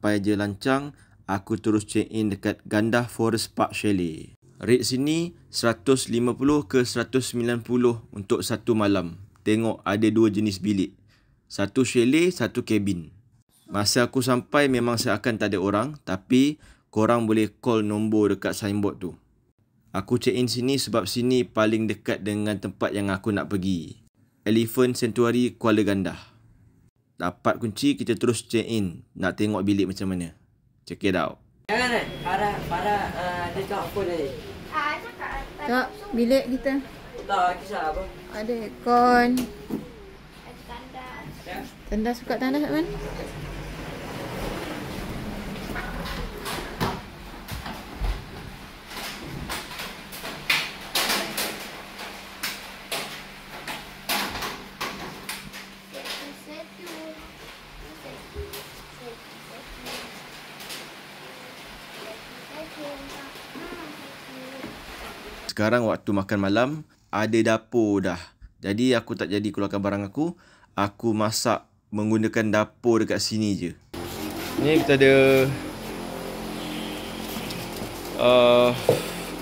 sampai je lancang, aku terus check in dekat Gandah Forest Park Chalet. Rate sini 150 ke 190 untuk satu malam. Tengok ada dua jenis bilik. Satu chalet, satu kabin. Masa aku sampai memang seakan tak ada orang, tapi korang boleh call nombor dekat signboard tu. Aku check in sini sebab sini paling dekat dengan tempat yang aku nak pergi. Elephant Sanctuary Kuala Gandah. Dapat kunci, kita terus check in. Nak tengok bilik macam mana. Check it out. Jangan Farah dia cakap apa tadi? Tak, bilik kita. Tak, kisah apa? Ada aircon. Tandas buka tandas kan? Sekarang waktu makan malam, ada dapur dah. Jadi aku tak jadi keluarkan barang aku. Aku masak menggunakan dapur dekat sini je. Ni kita ada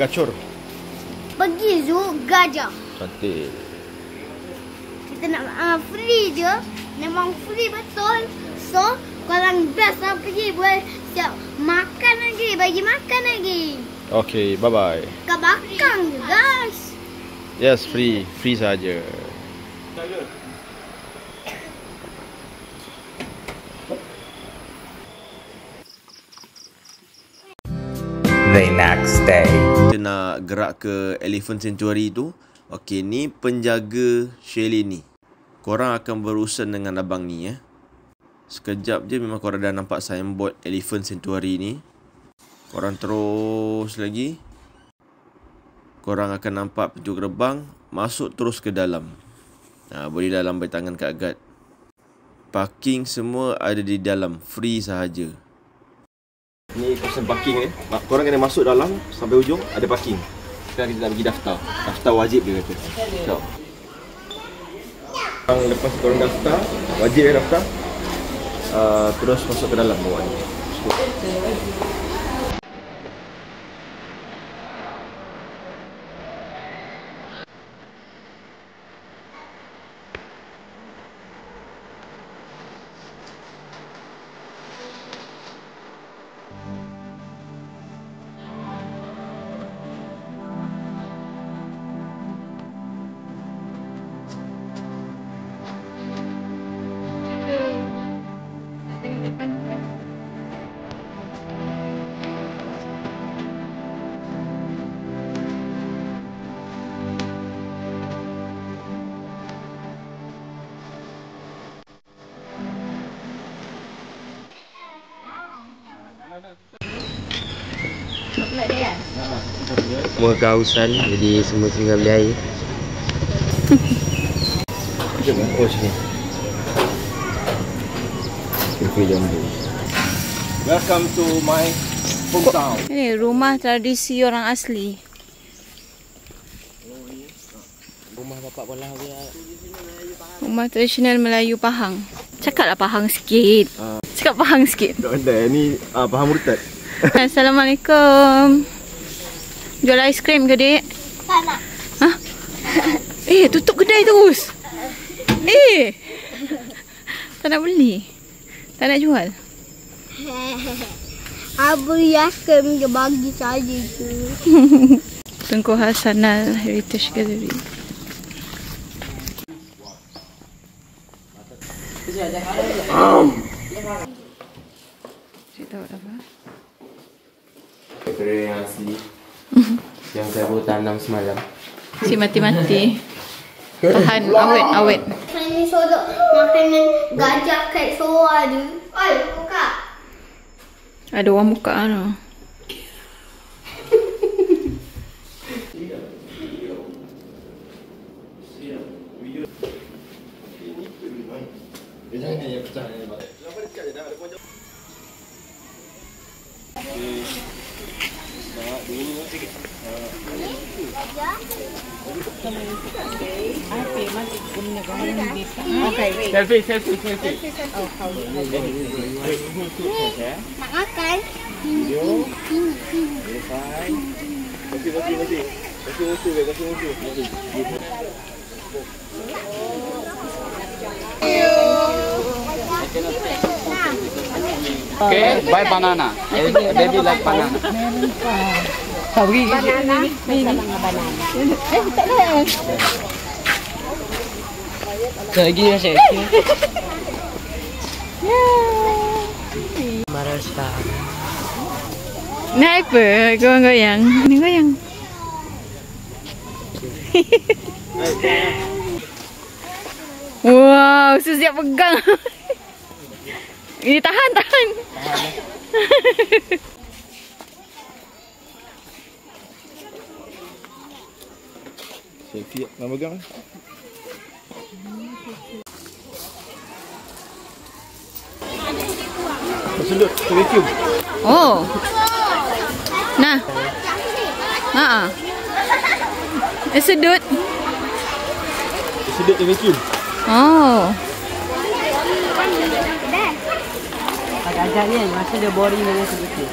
gacor. Pergi zoo gajah. Cantik. Kita nak free je. Memang free betul. So, korang best lah pergi. Boleh siap makan lagi. Bagi makan lagi. Okay, bye-bye. Kat belakang je guys. Yes, free. Free saja. The next day. Kita nak gerak ke Elephant Sanctuary tu. Okay, ni penjaga chalet ni. Korang akan berurusan dengan abang ni ya. Sekejap je memang korang dah nampak signboard Elephant Sanctuary ni. Korang terus lagi. Korang akan nampak pintu gerbang. Masuk terus ke dalam. Boleh dah lambai tangan kat guard. Parking semua ada di dalam. Free sahaja. Ni kawasan parking ni. Korang kena masuk dalam sampai ujung ada parking. Sekarang kita nak pergi daftar. Daftar wajib dia kata. So. Lepas korang daftar, wajib daftar. Terus masuk ke dalam bawah ni. Semua kehausan, jadi semua tinggal beli air. Oh sini. Kuih jambu. Welcome to my hometown. Ini rumah tradisi orang asli. Rumah bapak Bolah dia. Rumah tradisional Melayu Pahang. Cakaplah Pahang sikit. Cakap Pahang sikit. Tak pandai, ni Pahang Murtad. Assalamualaikum. Jual aiskrim ke, Dek? Tak nak. Hah? Tutup kedai terus. Tak nak beli. Tak nak jual. Abang Yakin dia bagi saja tu. Tengku Hasanal Heritage Gallery. Saya tahu apa? Kera yang asli. Yang saya baru tanam semalam. Si mati-mati. Tahan awet-awet. Ini sodok makanan gajah kat soa tu. Oi, buka. Ada orang buka tu. Nak makan? Okay, buy banana. Baby like banana. Banana. Lagi nasi. Marasa. Naik apa? Goyang-goyang. Ni goyang. Wow, siap pegang. Ini tahan. Selfie nak pegang. Sedut, vacuum. Oh. Nah. Sedut. Sedut vacuum. Oh. Agak-agak ni masa dia boring dengan sedikit.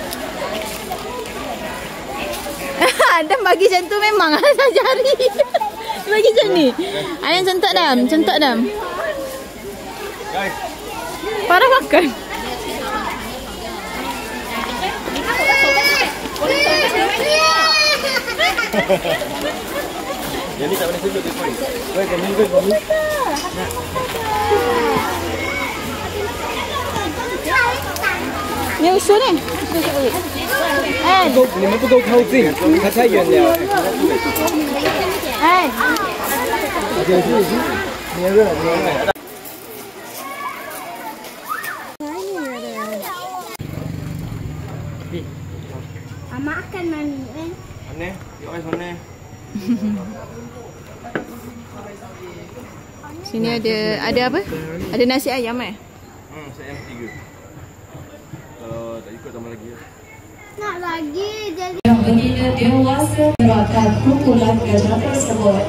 Adam bagi macam tu memang asal jari. Bagi macam ni. Ayam centak dam. Parah makan. Jadi tak boleh sedut dia pun. Wei, kami ni. Ni usul ni.你们不够靠近，它太远了。哎。Makan mami. Mana? Yuk ais mana? Sini ada apa? Ada nasi ayam eh? Nasi ayam 3. Kalau tak ikut tambah lagi. Nak lagi jadi. Yang begini dewasa gerakan kumpulan gajah tersebut.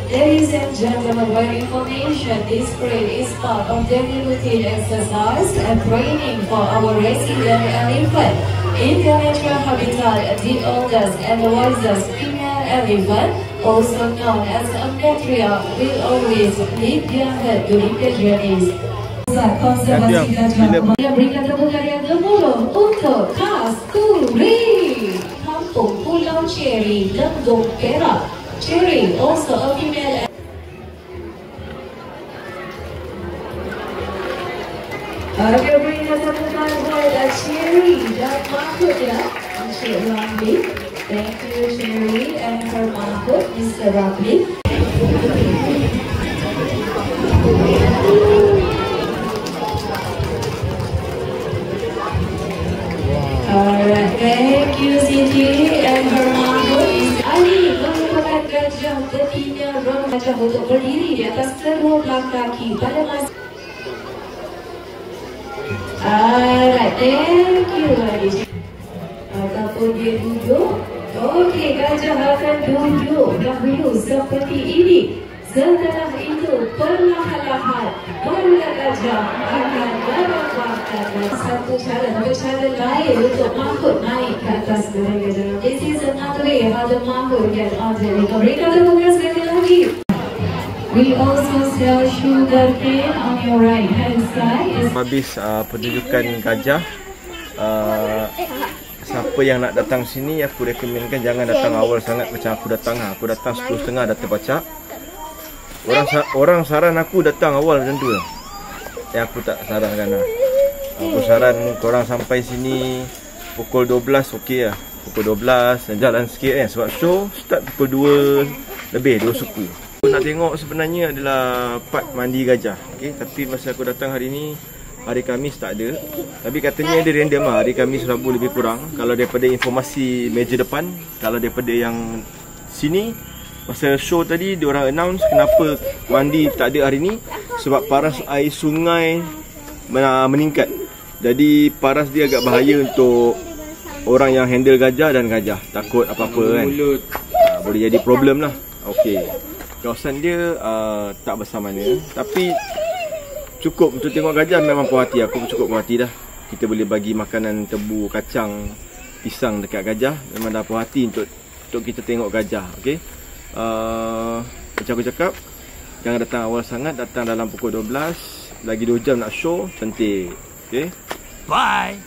Ladies and gentlemen, for information, this parade is part of daily routine exercise and training for our resident elephant. In their natural habitat, the oldest and the wisest female elephant, also known as a matriarch, will always lead their herd during their journeys. Konservasi gajah berikan tepuk tangan gemuruh untuk Kasturi, Kampung Pulau Cherry, Lembung Perak. Cherry also a female. Okay, berikan tepuk tangan kepada Cherry dan mahkotnya, Encik Ramli. Thank you Cherry and her mahkot, Mr. Ramli. Alright, thank you Siti and her mahkot is Ali merupakan gajah betina gajah untuk berdiri di atas kedua belah kaki pada masa. Alright, thank you Ali. Ataupun dia duduk. Okey, gajah akan duduk dahulu seperti ini. Setelah itu perlahan-lahan barulah gajah akan merapatkan satu cara lain untuk mahkot naik ke atas gajah. This is another way how the mahkot get on the ring. Berikan tepuk tangan sekali lagi. We also sell sugar cane on your right hand side. Habis pertunjukan gajah. Siapa yang nak datang sini, aku rekomenkan jangan datang awal sangat macam aku datang. Aku datang 10.30 dah terbacak. Orang saran aku datang awal macam tu lah. Aku tak sarankan lah. Aku saran korang sampai sini pukul 12 okey lah. Pukul 12 jalan sikit kan. Sebab show start pukul 2 lebih, 2 suku. Aku nak tengok sebenarnya adalah part mandi gajah. Okay? Tapi masa aku datang hari ni, hari Khamis tak ada. Tapi katanya dia random lah. Hari Khamis Rabu lebih kurang. Kalau daripada informasi meja depan, kalau daripada yang sini, masa show tadi diorang announce kenapa mandi tak ada hari ni, sebab paras air sungai meningkat. Jadi paras dia agak bahaya untuk orang yang handle gajah dan gajah. Takut apa-apa kan. Boleh jadi problem lah. Okey. Kawasan dia tak besar mana, tapi cukup untuk tengok gajah memang puas hati. Aku pun cukup puas hati dah. Kita boleh bagi makanan tebu, kacang, pisang dekat gajah. Memang dah puas hati untuk kita tengok gajah. Okey. Macam aku cakap, jangan datang awal sangat, datang dalam pukul 12. Lagi 2 jam nak show, cantik. Okey. Bye.